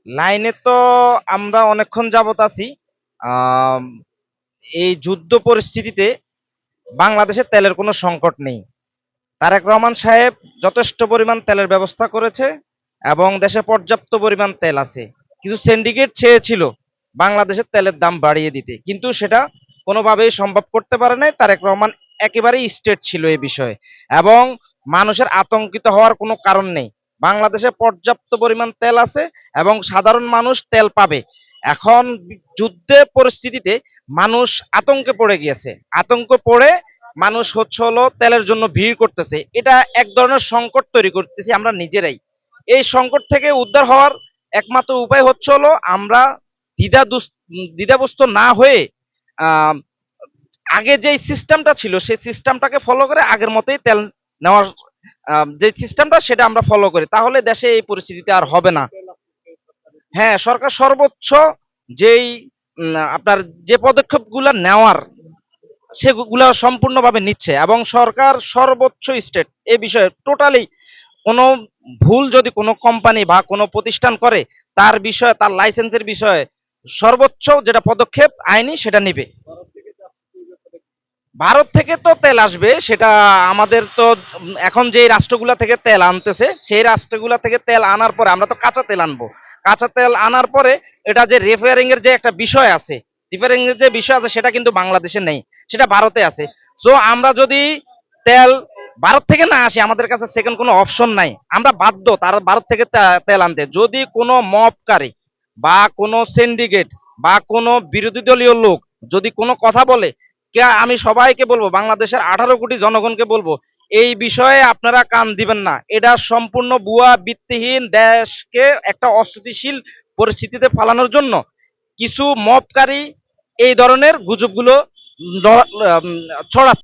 লাইনে তো আমরা অনেকক্ষণ যাবত আছি। আম, এই যুদ্ধ পরিস্থিতিতে বাংলাদেশে তেলের কোনো সংকট নেই। তারেক রহমান সাহেব যথেষ্ট পরিমাণ তেলের ব্যবস্থা করেছে এবং দেশে পর্যাপ্ত পরিমাণ তেল আছে। কিছু সিন্ডিকেট চেয়েছিল বাংলাদেশের তেলের দাম বাড়িয়ে দিতে, কিন্তু সেটা কোনোভাবেই সম্ভব করতে পারে নাই। তারেক রহমান একেবারেই স্টেট ছিল এই বিষয়ে, এবং মানুষের আতঙ্কিত হওয়ার কোনো কারণ নেই। বাংলাদেশে পর্যাপ্ত পরিমাণ তেল আছে এবং সাধারণ মানুষ তেল পাবে। এখন যুদ্ধের পরিস্থিতিতে মানুষ আতঙ্কে পড়ে গিয়েছে। আতঙ্কে পড়ে মানুষ হচ্ছে হলো তেলের জন্য ভিড় করতেছে। এটা এক ধরনের সংকট তৈরি করতেছি আমরা নিজেরাই। এই সংকট থেকে উদ্ধার হওয়ার একমাত্র উপায় হচ্ছে হলো আমরা দ্বিধাগ্রস্ত না হয়ে আহ, আগে যে সিস্টেমটা ছিল সেই সিস্টেমটাকে ফলো করে আগের মতোই তেল নেওয়ার যে সিস্টেমটা সেটা আমরা ফলো করি, তাহলে দেশে এই পরিস্থিতিতে আর হবে না। হ্যাঁ, সরকার সর্বোচ্চ যেই আপনার যে পদক্ষেপগুলো নেওয়ার সেগুলো সম্পূর্ণভাবে নিচ্ছে, এবং সরকার সর্বোচ্চ স্টেট এ বিষয়ে টোটালি কোনো ভুল যদি কোনো কোম্পানি বা কোনো প্রতিষ্ঠান করে তার বিষয়ে, তার লাইসেন্সের বিষয়ে সর্বোচ্চ যেটা পদক্ষেপ আইনি সেটা নিবে। ভারত থেকে তো তেল আসবে, সেটা আমাদের তো এখন যে রাষ্ট্রগুলা থেকে তেল আনতেছে সেই রাষ্ট্রগুলা থেকে তেল আনার পরে আমরা তো কাঁচা তেল আনবো। কাঁচা তেল আনার পরে এটা যে রিপেয়ারিং এর যে একটা বিষয় আছে, রিপেয়ারিং এর যে বিষয় আছে সেটা কিন্তু বাংলাদেশে নেই, সেটা ভারতে আছে। সো আমরা যদি তেল ভারত থেকে না আসে, আমাদের কাছে সেকেন্ড কোনো অপশন নাই, আমরা বাধ্য তার ভারত থেকে তেল আনতে। যদি কোনো মপকারী বা কোনো সিন্ডিকেট বা কোনো বিরোধী দলীয় লোক যদি কোনো কথা বলে, কে আমি সবাইকে বলবো, বাংলাদেশের 18 কোটি জনগণকে বলবো, এই বিষয়ে আপনারা কান দিবেন না। এটা সম্পূর্ণ ভুয়া, ভিত্তিহীন, দেশকে একটা অস্থিতিশীল পরিস্থিতিতে ফালানোর জন্য কিছু মপকারী এই ধরনের গুজবগুলো ছড়াচ্ছে।